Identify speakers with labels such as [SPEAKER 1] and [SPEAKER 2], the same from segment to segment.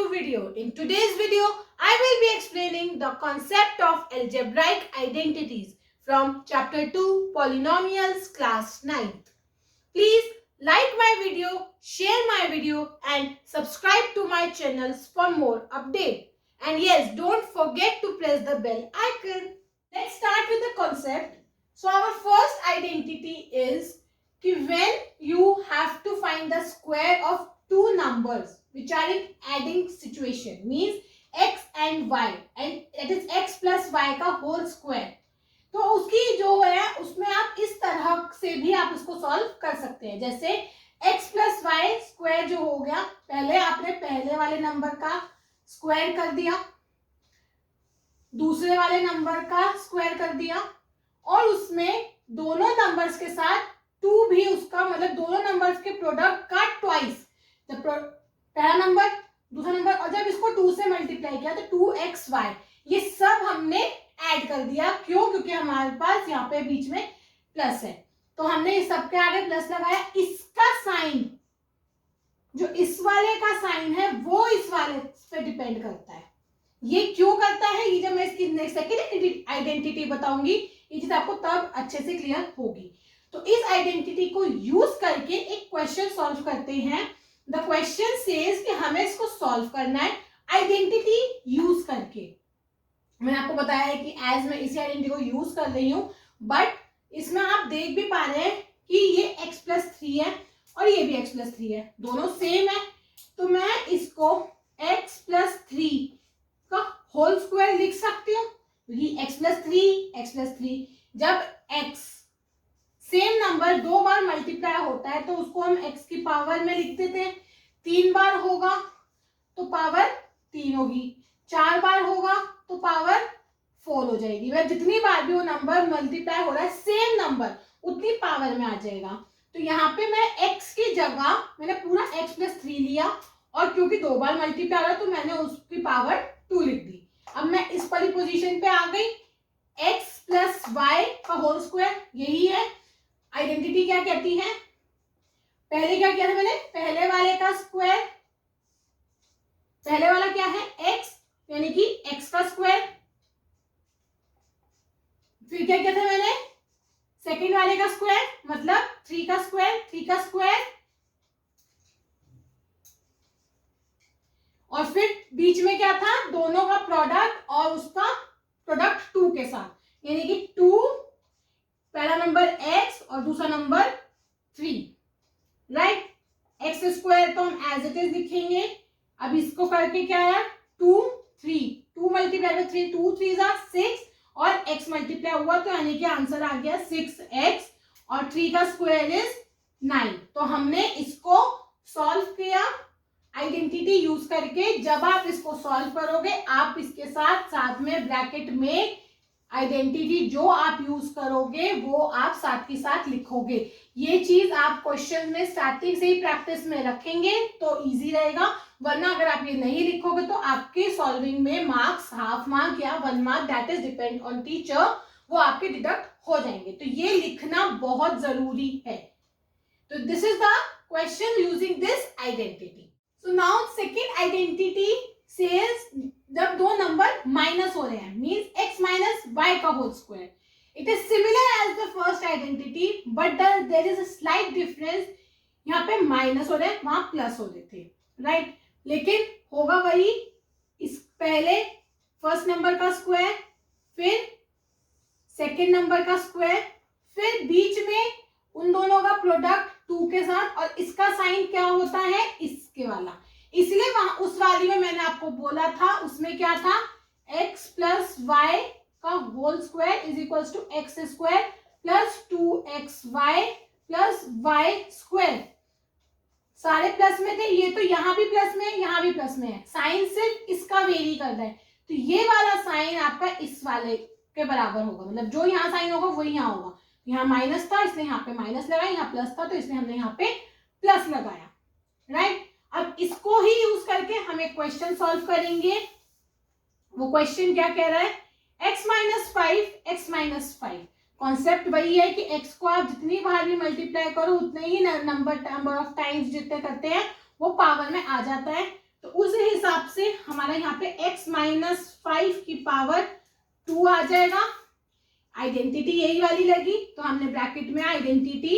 [SPEAKER 1] new video. In today's video, I will be explaining the concept of algebraic identities from chapter 2 Polynomials class 9th. Please like my video, share my video and subscribe to my channels for more updates. And yes, don't forget to press the bell icon. Let's start with the concept. So our first identity is when you have to find the square of two numbers which are in adding situation, means x and y, and it is x plus y का whole square. तो उसकी जो है उसमें आप इस तरह से भी आप उसको सॉल्व कर सकते हैं. जैसे x प्लस वाई स्क्वायर जो हो गया, पहले आपने पहले वाले नंबर का स्क्वायर कर दिया, दूसरे वाले नंबर का स्क्वायर कर दिया और उसमें दोनों नंबर्स के साथ 2 भी उसका मतलब दोनों नंबर्स के प्रोडक्ट का ट्वाइस, जब पहला नंबर दूसरा नंबर और जब इसको 2 से मल्टीप्लाई किया तो 2xy, ये सब हमने ऐड कर दिया. क्यों? क्योंकि हमारे पास यहाँ पे बीच में प्लस है, तो हमने इस सब के आगे प्लस लगाया. इसका साइन जो इस वाले का साइन है वो इस वाले पे डिपेंड करता है. ये क्यों करता है, ये जब मैं इसकी सेकेंड आइडेंटिटी बताऊंगी ये चीज आपको तब अच्छे से क्लियर होगी. तो इस आइडेंटिटी को यूज करके एक क्वेश्चन सॉल्व करते हैं. द क्वेश्चन सेज कि हमें इसको सॉल्व करना है आइडेंटिटी यूज करके. मैंने आपको बताया है कि एज मैं इसी आइडेंटिटी को यूज कर रही हूँ, बट इसमें आप देख भी पा रहे हैं कि ये x प्लस 3 है और ये भी x प्लस 3 है, दोनों सेम है. तो मैं इसको x प्लस 3 का होल स्क्वायर लिख सकती हूँ. ये x प्लस 3 जब x सेम नंबर 2 बार मल्टीप्लाई होता है तो उसको हम x की पावर में लिख देते हैं. 3 बार होगा तो पावर 3 होगी, 4 बार होगा तो पावर 4 हो जाएगी. वह जितनी बार भी वो नंबर मल्टीप्लाई हो रहा है सेम नंबर उतनी पावर में आ जाएगा. तो यहाँ पे मैं x की जगह मैंने पूरा x प्लस 3 लिया और क्योंकि 2 बार मल्टीप्लाई हो रहा है तो मैंने उसकी पावर 2 लिख दी. अब मैं इस वाली पोजीशन पे आ गई. x प्लस वाई का होल स्क्वायर यही है. आइडेंटिटी क्या कहती है, पहले क्या किया था मैंने, पहले वाले का स्क्वायर, पहले वाला क्या है x यानी कि x का स्क्वायर. फिर क्या किया था मैंने, सेकंड वाले का स्क्वायर मतलब 3 का स्क्वायर और फिर बीच में क्या था, दोनों का प्रोडक्ट और उसका प्रोडक्ट 2 के साथ, यानी कि 2 पहला नंबर x और दूसरा नंबर 3, राइट. एक्स स्क्वायर तो हम एज इट इज लिखेंगे. अब इसको करके क्या आया, 2 मल्टीप्लाई में 3, 2 3 6 और x मल्टीप्लाई हुआ तो यानी कि आंसर आ गया 6x और 3 का स्क्वायर इज 9. तो हमने इसको सॉल्व किया आइडेंटिटी यूज करके. जब आप इसको सॉल्व करोगे आप इसके साथ में ब्रैकेट में आइडेंटिटी जो आप यूज करोगे वो आप साथ के साथ लिखोगे. ये चीज आप क्वेश्चन में स्टार्टिंग से ही प्रैक्टिस में रखेंगे तो इजी रहेगा. वरना अगर आप ये नहीं लिखोगे तो आपके सॉल्विंग में मार्क्स हाफ मार्क या 1 mark, that is depend on teacher, वो आपके डिडक्ट हो जाएंगे. तो ये लिखना बहुत जरूरी है. तो this is the question using this identity. So now second identity says जब दो नंबर माइनस हो रहे हैं, मींस x माइनस वाई का whole square. It is similar as the first identity but there is a slight difference. यहाँ पे minus हो रहे हैं, वहां प्लस हो रहे थे, राइट. लेकिन होगा वही, इस पहले फर्स्ट नंबर का स्क्वायर, फिर सेकेंड नंबर का स्क्वायर, फिर बीच में उन दोनों का प्रोडक्ट 2 के साथ और इसका साइन क्या होता है, इसके वाला. इसलिए वहां उस वाली में मैंने आपको बोला था, उसमें क्या था, x प्लस वाई का whole square is equals to x square plus 2xy plus y square. सारे प्लस में थे, ये तो यहाँ भी प्लस में है, यहाँ भी प्लस में है. साइन सिर्फ इसका वेरी कर रहा है. तो ये वाला साइन आपका इस वाले के बराबर होगा, मतलब जो यहाँ साइन होगा वो यहाँ होगा. यहाँ माइनस था इसलिए यहाँ पे माइनस लगाया, यहाँ प्लस था तो इसलिए हमने यहाँ पे प्लस लगाया, राइट. अब इसको ही यूज करके हम एक क्वेश्चन सॉल्व करेंगे. वो क्वेश्चन क्या कह रहा है, x माइनस 5. कॉन्सेप्ट वही है कि x को आप जितनी बार भी मल्टीप्लाई करो उतने ही नंबर ऑफ टाइम्स जितने करते हैं वो पावर में आ जाता है. तो उस हिसाब से हमारा यहाँ पे x माइनस 5 की पावर 2 आ जाएगा। आइडेंटिटी यही वाली लगी, तो हमने ब्रैकेट में आइडेंटिटी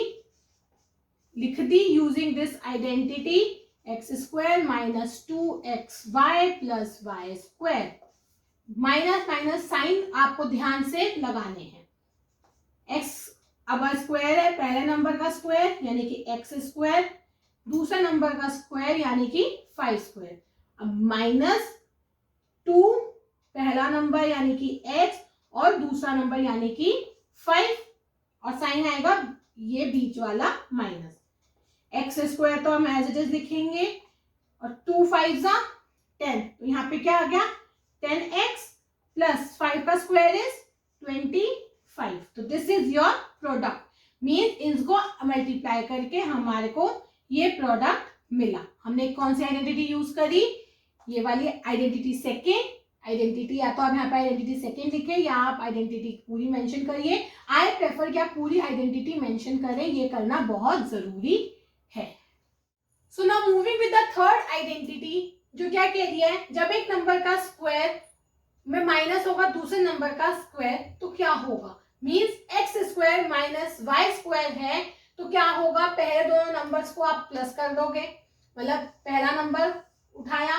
[SPEAKER 1] लिख दी। Using this identity x square minus 2xy plus y square, minus minus sign आपको ध्यान से लगाने हैं। x अब स्क्वायर है, पहले नंबर का स्क्वायर यानी कि एक्स स्क्वायर, दूसरे नंबर का स्क्वायर यानी कि 5 स्क्वायर। अब माइनस 2 पहला नंबर यानी कि x और दूसरा नंबर यानी कि 5, और साइन आएगा ये बीच वाला माइनस। एक्स स्क्वायर तो हम एज इट इज लिखेंगे, और 2 5 10, तो यहाँ पे क्या आ गया 10x प्लस 5 का स्क्वायर इज 25। तो this is your product, means इसको मल्टीप्लाई करके हमारे को ये प्रोडक्ट मिला। हमने कौन सी आइडेंटिटी यूज करी, ये वाली आइडेंटिटी सेकेंड आइडेंटिटी, या तो आप यहाँ पे आइडेंटिटी सेकेंड लिखे या आप आइडेंटिटी पूरी मेंशन करिए। आई प्रेफर कि आप पूरी आइडेंटिटी मेंशन करें, ये करना बहुत जरूरी है। So now moving with the third identity, जो क्या कह रही है, जब एक नंबर का स्क्वायर में माइनस होगा दूसरे नंबर का स्क्वायर तो क्या होगा, means x square minus y square है तो क्या होगा, पहले दोनों नंबर्स को आप प्लस कर दोगे, मतलब पहला नंबर उठाया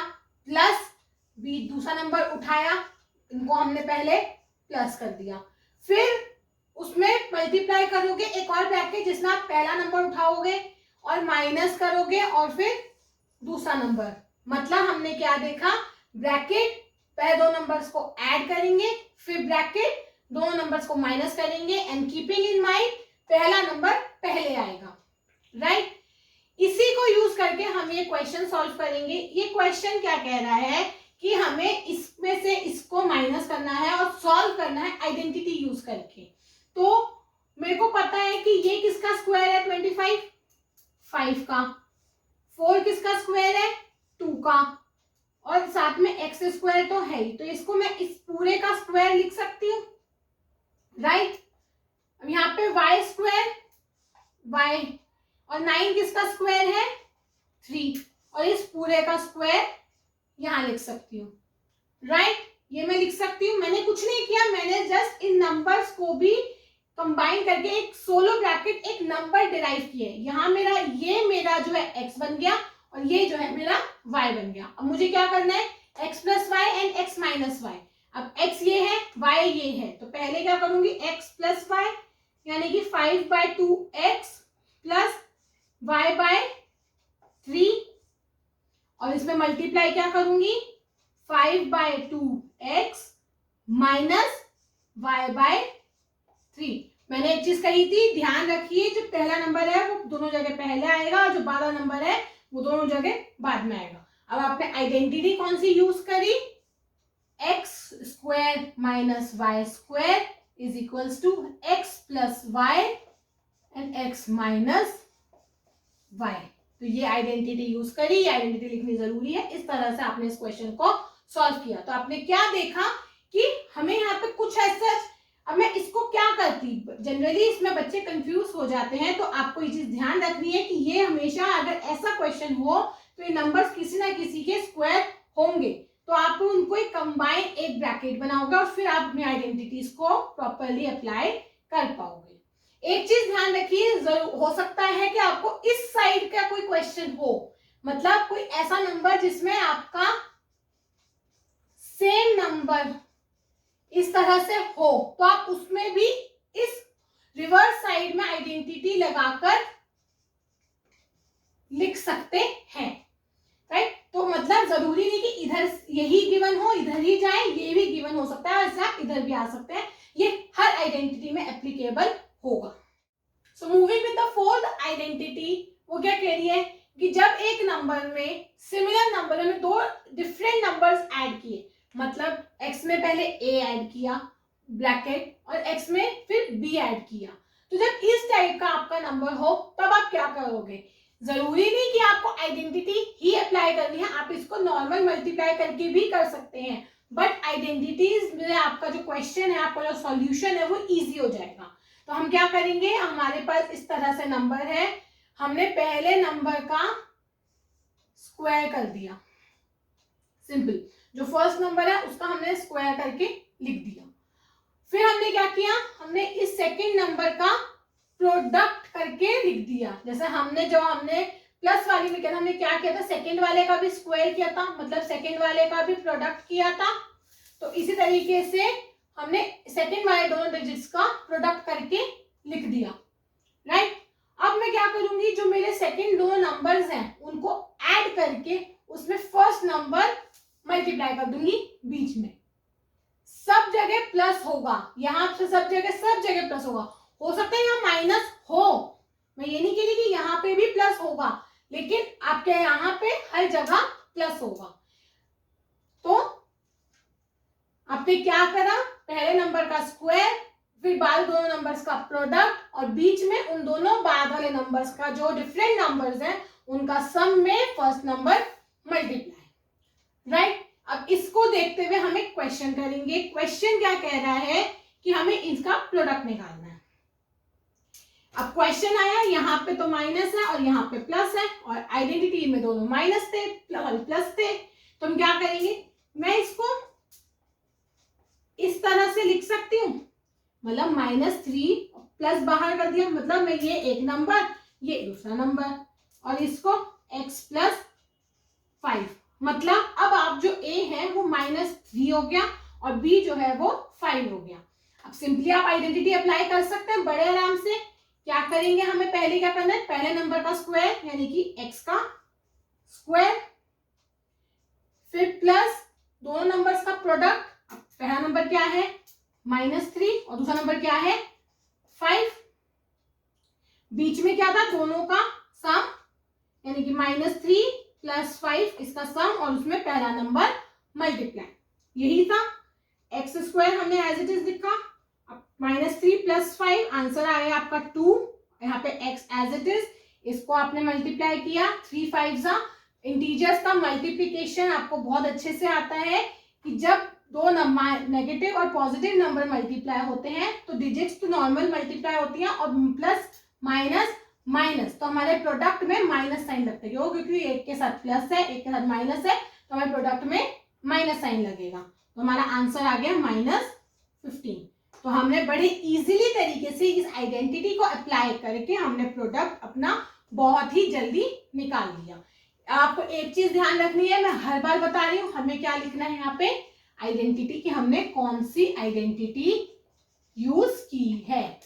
[SPEAKER 1] प्लस भी दूसरा नंबर उठाया, इनको हमने पहले प्लस कर दिया, फिर उसमें मल्टीप्लाई करोगे एक और ब्रैकेट जिसमें आप पहला नंबर उठाओगे और माइनस करोगे और फिर दूसरा नंबर। मतलब हमने क्या देखा, ब्रैकेट पहले दो नंबर्स को ऐड करेंगे, फिर ब्रैकेट दोनों नंबर्स को माइनस करेंगे, एंड कीपिंग इन माइंड पहला नंबर पहले आएगा, राइट। इसी को यूज करके हम ये क्वेश्चन सॉल्व करेंगे। ये क्वेश्चन क्या कह रहा है कि हमें इसमें से इसको माइनस करना है और सॉल्व करना है आइडेंटिटी यूज करके। तो मेरे को पता है कि ये किसका स्क्वायर है 25, 5 का, 4 किसका स्क्वायर है 2 का, और साथ में एक्स स्क्वायर तो है ही, तो इसको मैं इस पूरे का स्क्वायर लिख सकती हूँ, राइट। अब यहाँ पे वाई स्क्वायर वाई, और 9 किसका स्क्वायर है 3, और इस पूरे का स्क्वायर यहां लिख सकती हूँ, राइट। ये मैं लिख सकती हूँ, मैंने कुछ नहीं किया, मैंने जस्ट इन नंबर्स को भी कंबाइन करके एक सोलो ब्रैकेट एक नंबर डिराइव किए। यहाँ मेरा जो है x बन गया और ये जो है मेरा y बन गया। अब मुझे क्या करना है, x plus y and x minus y. अब x ये है y ये है, तो पहले क्या करूंगी x प्लस वाई यानी कि 5/2x प्लस y/3, और इसमें मल्टीप्लाई क्या करूंगी 5/2x माइनस y/3। मैंने एक चीज कही थी, ध्यान रखिए, जो पहला नंबर है वो दोनों जगह पहले आएगा और जो 12 नंबर है वो दोनों जगह बाद में आएगा। अब आपने आइडेंटिटी कौन सी यूज करी, x square minus y square is equals to x plus y and x minus y. तो ये आइडेंटिटी यूज करी, आइडेंटिटी लिखनी जरूरी है। इस तरह से आपने इस क्वेश्चन को सॉल्व किया। तो आपने क्या देखा कि हमें यहाँ पे कुछ ऐसा, अब मैं इसको क्या करती, जनरली इसमें बच्चे कंफ्यूज हो जाते हैं, तो आपको ये चीज ध्यान रखनी है कि ये हमेशा अगर ऐसा क्वेश्चन हो तो ये नंबर्स किसी ना किसी के स्क्वायर होंगे, तो आप उनको एक कंबाइन एक ब्रैकेट बनाओगे और फिर आप अपनी आइडेंटिटीज को प्रॉपरली अप्लाई कर पाओगे। एक चीज ध्यान रखिए, जरूर हो सकता है कि आपको इस साइड का कोई क्वेश्चन हो, मतलब कोई ऐसा नंबर जिसमें आपका सेम नंबर इस तरह से हो, तो आप उसमें भी इस रिवर्स साइड में आइडेंटिटी लगाकर लिख सकते हैं, राइट। तो मतलब जरूरी नहीं कि इधर यही गिवन हो इधर ही जाए, ये भी गिवन हो सकता है, ऐसे आप इधर भी आ सकते हैं, ये हर आइडेंटिटी में एप्लीकेबल होगा। So moving with the fourth identity, वो क्या कह रही है कि जब एक नंबर में सिमिलर नंबर में दो डिफरेंट नंबर्स ऐड किए, मतलब x में पहले a ऐड किया ब्रैकेट और x में फिर b ऐड किया, तो जब इस टाइप का आपका नंबर हो तब आप क्या करोगे, जरूरी नहीं कि आपको आइडेंटिटी ही अप्लाई करनी है, आप इसको नॉर्मल मल्टीप्लाई करके भी कर सकते हैं, बट आइडेंटिटीज में आपका जो क्वेश्चन है, आपका जो सॉल्यूशन है वो इजी हो जाएगा। तो हम क्या करेंगे, हमारे पास इस तरह से नंबर है, हमने पहले नंबर का स्क्वायर कर दिया, सिंपल। जो फर्स्ट नंबर है उसका हमने स्क्वायर करके लिख दिया। फिर हमने क्या किया, हमने इस सेकंड नंबर का प्रोडक्ट करके लिख दिया। जैसे हमने प्लस वाली में किया था, हमने क्या किया था, सेकंड वाले का भी स्क्वायर किया था, मतलब सेकंड वाले का भी प्रोडक्ट किया था। तो इसी तरीके से हमने सेकंड वाले दोनों डिजिट्स का प्रोडक्ट करके लिख दिया, राइट। अब मैं क्या करूंगी, जो मेरे सेकंड दो नंबर्स हैं उनको ऐड करके उसमें फर्स्ट नंबर मल्टीप्लाई कर दूंगी बीच में। सब जगह प्लस होगा, यहां से सब जगह प्लस होगा। हो सकता है यहाँ माइनस हो, मैं ये नहीं कह रही कि यहाँ पे भी प्लस होगा, लेकिन आपके यहाँ पे हर जगह प्लस होगा। तो आपने क्या करा, पहले नंबर का स्क्वायर, फिर बाद दोनों नंबर्स का प्रोडक्ट, और बीच में उन दोनों बाद वाले नंबर्स का जो डिफरेंट नंबर्स हैं उनका सम में फर्स्ट नंबर मल्टीप्लाई, राइट। अब इसको देखते हुए हमें क्वेश्चन करेंगे। क्वेश्चन क्या कह रहा है कि हमें इसका प्रोडक्ट निकालना है। अब क्वेश्चन आया, यहाँ पे तो माइनस है और यहाँ पे प्लस है, और आइडेंटिटी में दोनों माइनस थे प्लस थे, तो हम क्या करेंगे, मैं इसको इस तरह से लिख सकती हूँ, मतलब -3 प्लस बाहर कर दिया, मतलब मैं ये एक नंबर ये दूसरा नंबर, और इसको x प्लस 5, मतलब अब आप जो a है वो -3 हो गया और b जो है वो 5 हो गया। अब सिंपली आप आइडेंटिटी अप्लाई कर सकते हैं बड़े आराम से। क्या करेंगे, हमें पहले क्या करना है, पहले नंबर का स्क्वायर यानी कि x का स्क्वायर, फिर प्लस दोनों नंबर्स का प्रोडक्ट। पहला नंबर क्या है -3 और दूसरा नंबर क्या है 5, बीच में क्या था, दोनों का सम, यानी कि -3 प्लस 5 इसका सम, और उसमें पहला नंबर मल्टीप्लाई, यही था। एक्स स्क्वायर हमने एज इट इज लिखा। अब -3 प्लस 5 आंसर आया आपका 2, यहाँ पे एक्स एज इट इज, इसको आपने मल्टीप्लाई किया, 3 5 इंटीजर्स का मल्टीप्लीकेशन आपको बहुत अच्छे से आता है कि जब दो नेगेटिव और पॉजिटिव नंबर मल्टीप्लाई होते हैं तो डिजिट्स तो नॉर्मल मल्टीप्लाई होती हैं, और प्लस माइनस माइनस, तो हमारे प्रोडक्ट में माइनस साइन लगता है, क्योंकि एक के साथ प्लस है एक के साथ माइनस है, तो हमारे प्रोडक्ट में माइनस साइन लगेगा। तो हमारा आंसर आ गया -15। तो हमने बड़े इजीली तरीके से इस आइडेंटिटी को अप्लाई करके हमने प्रोडक्ट अपना बहुत ही जल्दी निकाल लिया। आपको एक चीज ध्यान रखनी है, मैं हर बार बता रही हूँ, हमें क्या लिखना है यहाँ पे, आइडेंटिटी की हमने कौन सी आइडेंटिटी यूज की है।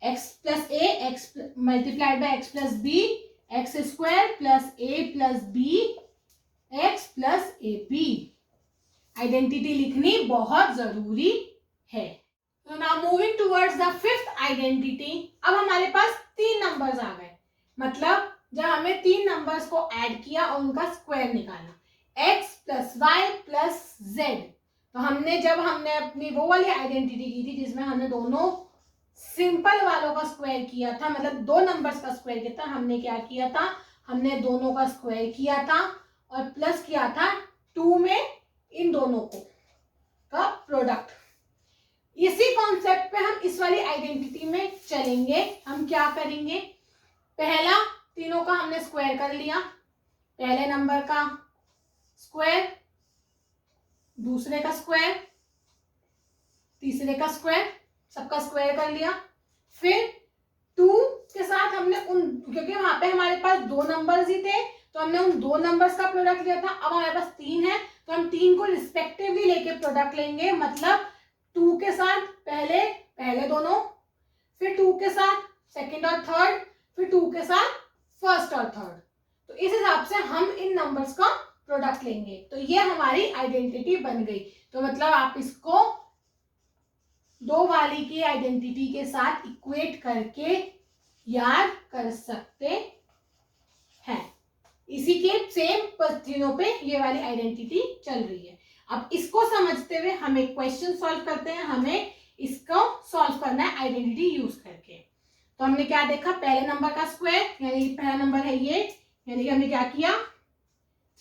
[SPEAKER 1] x plus a, x multiplied by x plus b, x square plus a plus b, x plus a b. Identity लिखनी बहुत जरूरी है। तो now moving towards the fifth identity. अब हमारे पास 3 नंबर्स आ गए, मतलब जब हमें 3 नंबर्स को ऐड किया और उनका स्क्वायर निकाला, x plus y plus z. तो जब हमने अपनी वो वाली आइडेंटिटी की थी जिसमें हमने दोनों सिंपल वालों का स्क्वायर किया था, मतलब 2 नंबर्स का स्क्वायर किया था, हमने क्या किया था, हमने दोनों का स्क्वायर किया था और प्लस किया था 2 में इन दोनों को का प्रोडक्ट। इसी कॉन्सेप्ट पे हम इस वाली आइडेंटिटी में चलेंगे। हम क्या करेंगे, पहला तीनों का हमने स्क्वायर कर लिया, पहले नंबर का स्क्वायर, दूसरे का स्क्वायर, तीसरे का स्क्वायर, सबका स्क्वायर कर लिया। फिर 2 के साथ हमने क्योंकि वहां पे हमारे पास 2 नंबर्स ही थे तो हमने उन 2 नंबर्स का प्रोडक्ट लिया था। अब हमारे पास 3 है तो हम 3 को रिस्पेक्टिवली लेके प्रोडक्ट लेंगे, मतलब 2 के साथ पहले दोनों, फिर 2 के साथ सेकंड और थर्ड, फिर 2 के साथ फर्स्ट और थर्ड। तो इस हिसाब से हम इन नंबर्स का प्रोडक्ट लेंगे। तो ये हमारी आइडेंटिटी बन गई। तो मतलब आप इसको 2 वाली की आइडेंटिटी के साथ इक्वेट करके याद कर सकते हैं। इसी के सेम पद्धतियों पे ये वाली आइडेंटिटी चल रही है। अब इसको समझते हुए हम एक क्वेश्चन सॉल्व करते हैं। हमें इसको सॉल्व करना है आइडेंटिटी यूज करके। तो हमने क्या देखा, पहले नंबर का स्क्वायर, यानी पहला नंबर है ये, यानी कि हमने क्या किया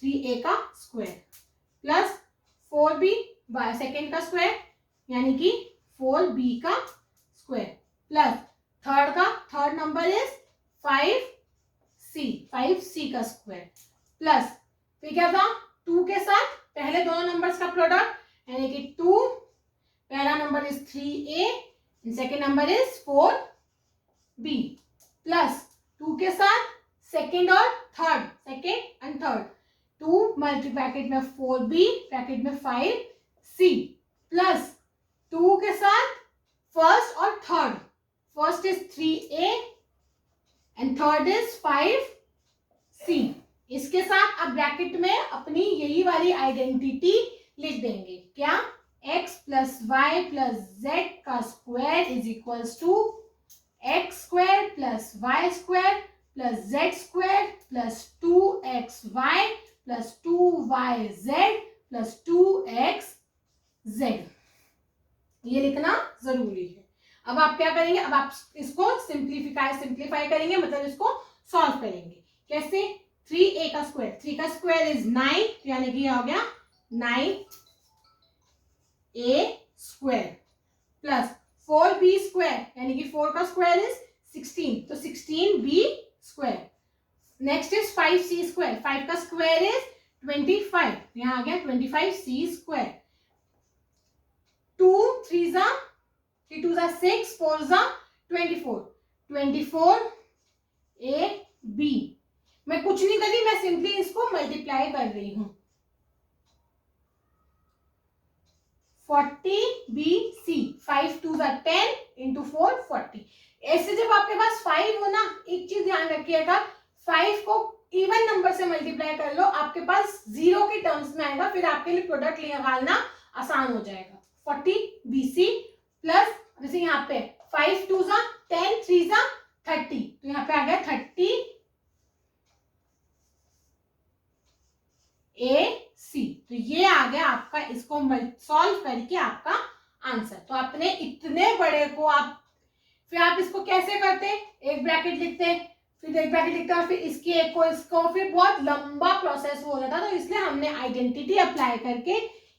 [SPEAKER 1] 3a का स्क्वायर प्लस 4b सेकेंड का स्क्वायर यानी कि 4b का square plus third number is 5c का स्क्वायर प्लस फिर क्या था 2 के साथ पहले दोनों नंबर्स का प्रोडक्ट यानी कि 2, पहला number is 3a, second number is 4b, plus 2 के साथ सेकेंड और third, second and third, 2 multi bracket में 4b ब्रैकेट में 5c, प्लस 2 के साथ फर्स्ट और third, first is 3a and third is 5c। इसके साथ अब ब्रैकेट में अपनी यही वाली आइडेंटिटी लिख देंगे, क्या, x plus y plus z का square is equals to x square plus y square plus z square plus 2xy plus 2yz plus 2xz। ये लिखना जरूरी है। अब आप क्या करेंगे, अब आप इसको सिंप्लीफाई करेंगे, मतलब इसको सॉल्व करेंगे। कैसे, 3a का स्क्वायर, 3 का स्क्वायर इज 9, यानी कि हो गया 9a square plus 4b square यानी कि 4 का स्क्वायर इज 16, तो 16b square. Next is 5c square, 5 का स्क्वायर इज 25, यहां आ गया 25c स्क्वायर। 2 3 जा 3 2 जा 6, 4 जा 24, 24ab। मैं कुछ नहीं कर रही, मैं सिंपली इसको मल्टीप्लाई कर रही हूं। 40bc, 5 2 जा 10 इंटू 4 40। ऐसे जब आपके पास 5 हो ना, एक चीज ध्यान रखिएगा, 5 को इवन नंबर से मल्टीप्लाई कर लो, आपके पास 0 के टर्म्स में आएगा, फिर आपके लिए प्रोडक्ट निकालना आसान हो जाएगा। 40bc प्लस, जैसे यहाँ पे 5 2 जा 10, 3 जा 30, तो यहाँ पे आ गया 30ac, तो ये आ गया आपका, इसको सॉल्व करके आपका आंसर। तो आपने इतने बड़े को आप, फिर आप इसको कैसे करते, एक ब्रैकेट लिखते, फिर एक ब्रैकेट लिखते और फिर इसकी एक को इसको, फिर बहुत लंबा प्रोसेस हो जाता, तो इसलिए हमने आइडेंटिटी अप्लाई करके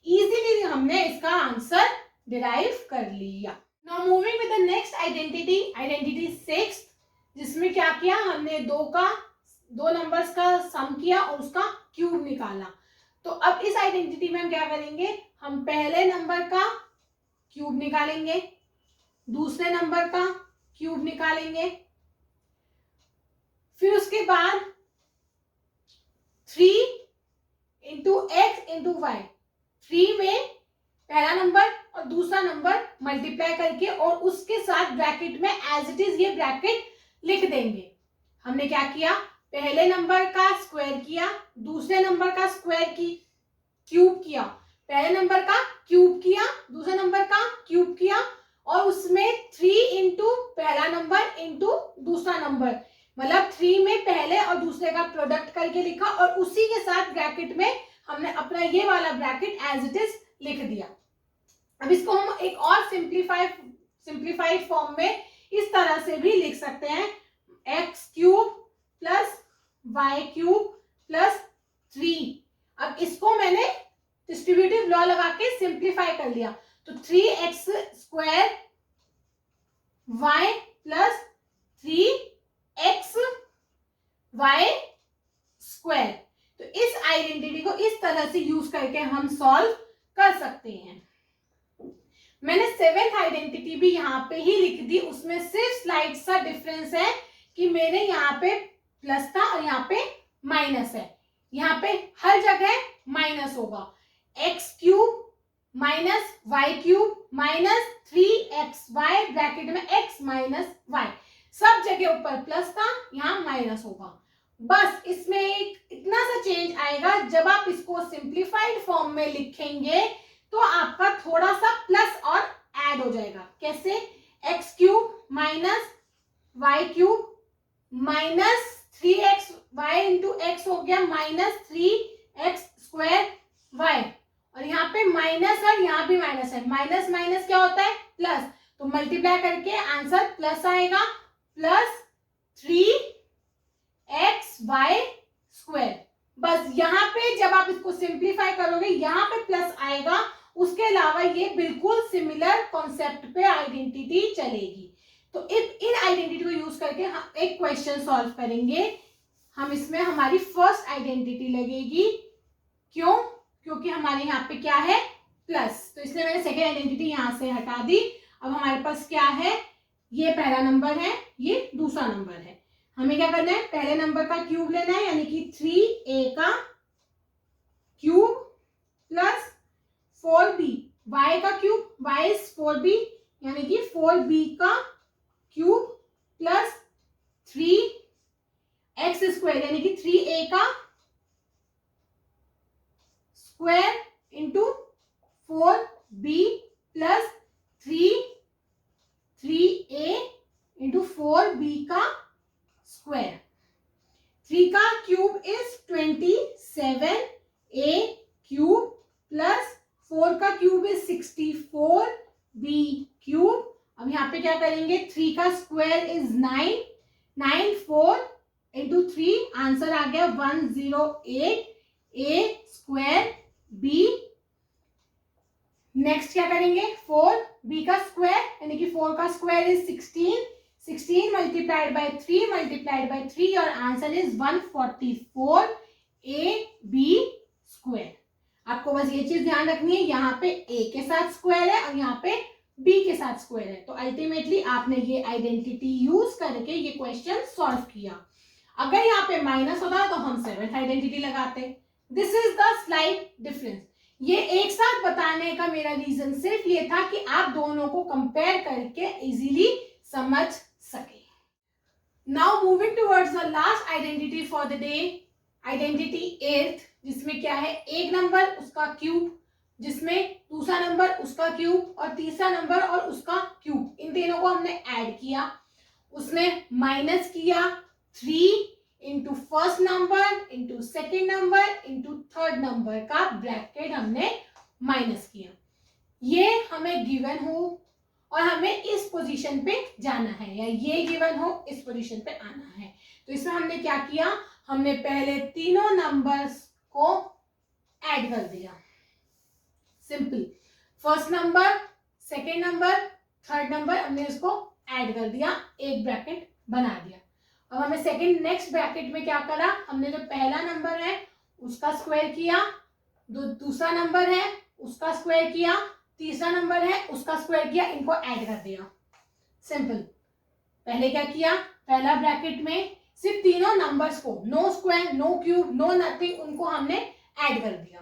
[SPEAKER 1] इजीली हमने इसका आंसर डिराइव कर लिया। Now moving with the next identity, identity 6, जिसमें क्या किया हमने, दो नंबर्स का सम किया और उसका क्यूब निकाला। तो अब इस आइडेंटिटी में हम क्या करेंगे, हम पहले नंबर का क्यूब निकालेंगे, दूसरे नंबर का क्यूब निकालेंगे, फिर उसके बाद 3 इंटू एक्स इंटू वाई, 3 में पहला नंबर और दूसरा नंबर मल्टीप्लाई करके और उसके साथ ब्रैकेट में एज इट इज ये ब्रैकेट लिख देंगे। हमने क्या किया, पहले नंबर का स्क्वायर किया, दूसरे नंबर का स्क्वायर की क्यूब किया, पहले नंबर का क्यूब किया, दूसरे नंबर का क्यूब किया, और उसमें 3 इंटू पहला नंबर इंटू दूसरा नंबर, मतलब 3 में पहले और दूसरे का प्रोडक्ट करके लिखा, और उसी के साथ ब्रैकेट में हमने अपना ये वाला ब्रैकेट एज इट इज लिख दिया। अब इसको हम एक और सिंप्लीफाइड फॉर्म में इस तरह से भी लिख सकते हैं, x cube plus y cube plus 3। अब इसको मैंने डिस्ट्रीब्यूटिव लॉ लगा के सिंप्लीफाई कर लिया, तो 3x square y plus 3x y square. तो इस आइडेंटिटी को इस तरह से यूज करके हम सॉल्व कर सकते हैं। मैंने 7th आइडेंटिटी भी यहाँ पे ही लिख दी, उसमें सिर्फ स्लाइड सा डिफरेंस है कि मेरे यहाँ पे प्लस था और यहाँ पे माइनस है, यहाँ पे हर जगह माइनस होगा। X cube minus y cube minus 3xy bracket में x माइनस वाई, सब जगह ऊपर प्लस था, यहाँ माइनस होगा। बस इसमें एक इतना सा चेंज आएगा, जब आप इसको सिंप्लीफाइड फॉर्म में लिखेंगे तो आपका थोड़ा सा प्लस और ऐड हो जाएगा। कैसे, x cube minus y cube minus 3xy into x हो गया माइनस 3x स्क्वायर वाई, और यहाँ पे माइनस और यहाँ भी माइनस है, माइनस माइनस क्या होता है, प्लस, तो मल्टीप्लाई करके आंसर प्लस आएगा, प्लस 3xy स्क्वायर। बस यहाँ पे जब आप इसको सिंप्लीफाई करोगे यहाँ पे प्लस आएगा, उसके अलावा ये बिल्कुल सिमिलर कॉन्सेप्ट पे आइडेंटिटी चलेगी। तो इन आइडेंटिटी को यूज करके हम एक क्वेश्चन सॉल्व करेंगे। हम इसमें हमारी फर्स्ट आइडेंटिटी लगेगी क्यों? क्योंकि हमारे यहाँ पे क्या है, प्लस, तो इसलिए मैंने सेकेंड आइडेंटिटी यहां से हटा दी। अब हमारे पास क्या है, ये पहला नंबर है, ये दूसरा नंबर है। हमें क्या करना है, पहले नंबर का क्यूब लेना है, यानी कि 3a का क्यूब प्लस 4b, y का क्यूब, y इज 4b, यानी कि 4b का क्यूब प्लस 3x स्क्वायर, यानी कि 3a का square into 4b plus 3a into 4b का स्क्वायर। 3 का cube is 27a cube plus 4 का क्यूब इज 64b क्यूब। अब यहाँ पे क्या करेंगे, 3 का स्क्वायर इज 9, 9 4 इंटू 3, आंसर आ गया 108a स्क्वायर b। नेक्स्ट क्या करेंगे, 4b का स्क्वायर, यानी कि 4 का square is 16, 16 multiplied by 3 multiplied by 3, और आंसर इज 144ab स्क्वायर। आपको बस ये चीज ध्यान रखनी है, यहाँ पे a के साथ स्क्वायर है और यहाँ पे b के साथ स्क्वायर है। तो अल्टीमेटली आपने ये आइडेंटिटी यूज करके ये क्वेश्चन सॉल्व किया। अगर यहाँ पे माइनस होता तो हम 7th आइडेंटिटी लगाते। This is the slight difference. ये एक साथ बताने का मेरा रीजन सिर्फ ये था कि आप दोनों को कंपेयर करके इजीली समझ सके। Now moving towards the last identity for the day, identity 8th, जिसमें क्या है, एक नंबर उसका क्यूब, जिसमें दूसरा नंबर उसका क्यूब और तीसरा नंबर और उसका क्यूब, इन तीनों को हमने ऐड किया, उसमें माइनस किया 3 into first number into second number into third number का ब्रैकेट हमने माइनस किया। ये हमें गिवन हो और हमें इस पोजीशन पे जाना है, या ये गिवन हो इस पोजीशन पे आना है। तो इसमें हमने क्या किया, हमने पहले तीनों नंबर्स को ऐड कर दिया, simple, first number, second number, third number, हमने इसको ऐड कर दिया, एक ब्रैकेट बना दिया। अब हमें सेकेंड नेक्स्ट ब्रैकेट में क्या करा, हमने जो पहला नंबर है उसका स्क्वायर किया, दूसरा नंबर है उसका स्क्वायर किया, तीसरा नंबर है उसका स्क्वायर किया, इनको ऐड कर दिया, सिंपल। पहले क्या किया, पहला ब्रैकेट में सिर्फ तीनों नंबर्स को, no square, no cube, no nothing, उनको हमने ऐड कर दिया,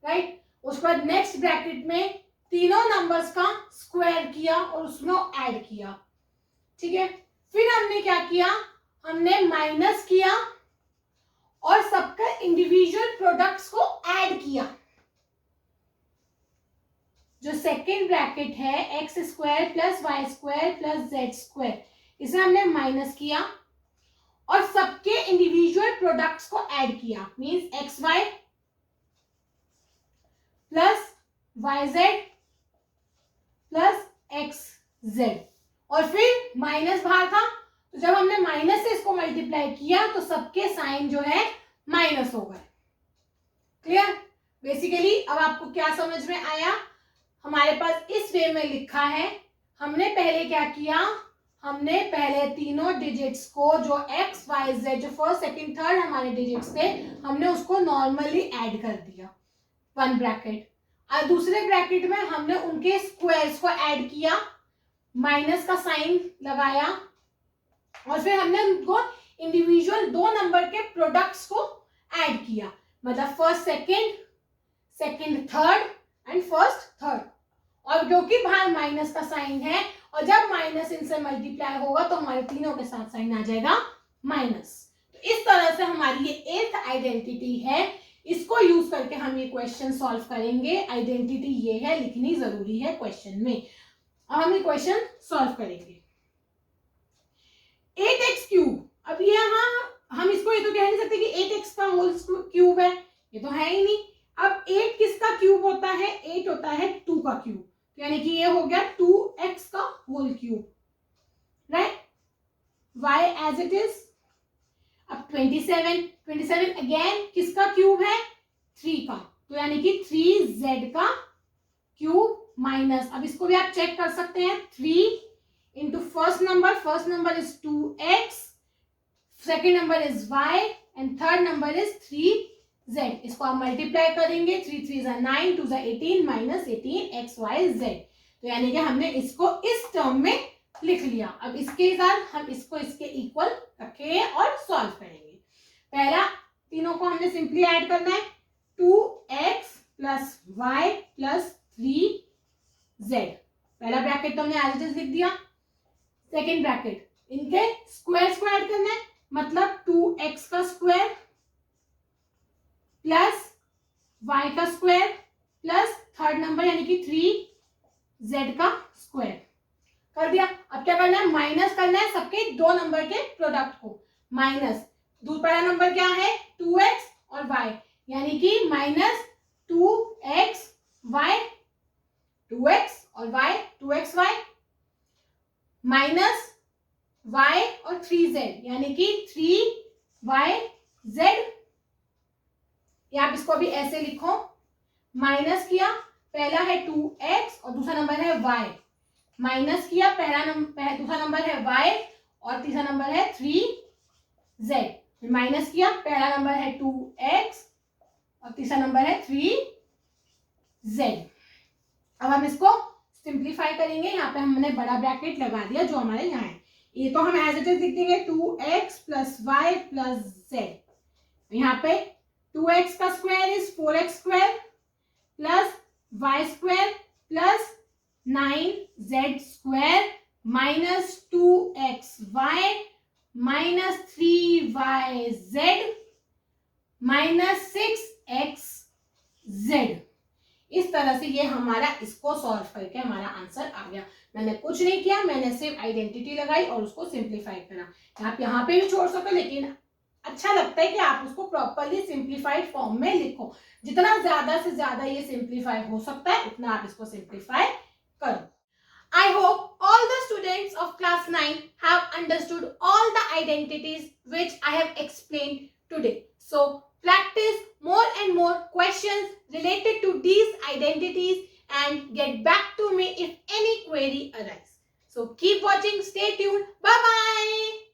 [SPEAKER 1] राइट। उसके बाद नेक्स्ट ब्रैकेट में तीनों नंबर्स का स्क्वायर किया और उसमें ऐड किया, ठीक है। फिर हमने क्या किया, हमने माइनस किया और सबका इंडिविजुअल प्रोडक्ट्स को ऐड किया। जो सेकेंड ब्रैकेट है x square plus y square plus z square, इसे हमने माइनस किया और सबके इंडिविजुअल प्रोडक्ट्स को ऐड किया, means x y plus y z plus x z, और फिर माइनस बाहर था, तो जब हमने माइनस से इसको मल्टीप्लाई किया तो सबके साइन जो है माइनस हो गए। क्लियर? बेसिकली अब आपको क्या समझ में आया, हमारे पास इस वे में लिखा है, हमने पहले क्या किया, हमने पहले तीनों डिजिट्स को जो एक्स वाई जेड, जो फर्स्ट सेकंड थर्ड हमारे डिजिट्स थे, हमने उसको नॉर्मली ऐड कर दिया, वन ब्रैकेट, और दूसरे ब्रैकेट में हमने उनके स्क्वायर्स को ऐड किया, माइनस का साइन लगाया, और फिर हमने उनको इंडिविजुअल दो नंबर के प्रोडक्ट्स को ऐड किया, मतलब first second, second third and first third, और जो कि बाहर माइनस का साइन है, और जब माइनस इनसे मल्टीप्लाई होगा तो हमारे तीनों के साथ साइन आ जाएगा माइनस। तो इस तरह से हमारी ये 8th आइडेंटिटी है, इसको यूज करके हम ये क्वेश्चन सॉल्व करेंगे। आइडेंटिटी ये है, लिखनी जरूरी है क्वेश्चन में। अब हम ये क्वेश्चन सॉल्व करेंगे। 8x क्यूब, अब यहाँ हम इसको ये तो कह नहीं सकते कि 8x का होल क्यूब है, ये तो है ही नहीं। अब 8 किसका क्यूब होता है, 8 होता है 2 का क्यूब, यानी कि ये हो गया 2x का whole cube, right. y as it is. अब 27 अगेन किसका क्यूब है, 3 का, तो यानी कि 3z का क्यूब माइनस, अब इसको भी आप चेक कर सकते हैं, 3 into first number is 2x, second number is y and third number is 3z, z। इसको आप मल्टीप्लाई करेंगे, 3 3 9, 2 18 माइनस 18 एक्स वाई जेड। तो यानी कि हमने इसको इस टर्म में लिख लिया। अब इसके साथ हम इसको इसके इक्वल रखेंगे और सॉल्व करेंगे। पहला तीनों को हमने सिंपली ऐड करना है, 2x plus y plus 3z। पहला ब्रैकेट तो हमने एज इट इज लिख दिया। सेकेंड ब्रैकेट, इनके स्क्वायर्स को ऐड करना है, मतलब 2x का स्क्वायर प्लस y का स्क्वायर प्लस थर्ड नंबर यानी कि 3z का स्क्वायर कर दिया। अब क्या करना है, माइनस करना है सबके दो नंबर के प्रोडक्ट को। माइनस, पहला नंबर क्या है 2x और y, यानी कि माइनस 2x y, 2x और y 2xy माइनस y और 3z यानी कि 3yz। या आप इसको भी ऐसे लिखो, माइनस किया, पहला है 2x और दूसरा नंबर है y, माइनस किया दूसरा नंबर है y और तीसरा नंबर है 3z, माइनस किया, पहला नंबर है 2x और तीसरा नंबर है 3z। अब हम इसको सिंप्लीफाई करेंगे। यहाँ पे हमने बड़ा ब्रैकेट लगा दिया जो हमारे यहाँ है। ये तो हम एज इट इज लिख देंगे 2x plus y plus Z. यहाँ पे 2x का square is 4x square plus y square plus 9z square minus 2xy minus 3yz minus 6xz। इस तरह से ये हमारा इसको सॉल्व करके हमारा आंसर आ गया। मैंने कुछ नहीं किया, मैंने सिर्फ आइडेंटिटी लगाई और उसको सिंप्लीफाई करा। आप यहाँ पे भी छोड़ सको, लेकिन अच्छा लगता है कि आप उसको प्रॉपरली सिंप्लीफाइड फॉर्म में लिखो। जितना ज्यादा से ज्यादा ये सिंप्लीफाई हो सकता है उतना आप इसको सिंप्लीफाई करो। I hope all the students of class 9 have understood all the identities which I have explained today. So practice more and more questions related to these identities and get back to me if any query arises. So keep watching, stay tuned. Bye bye.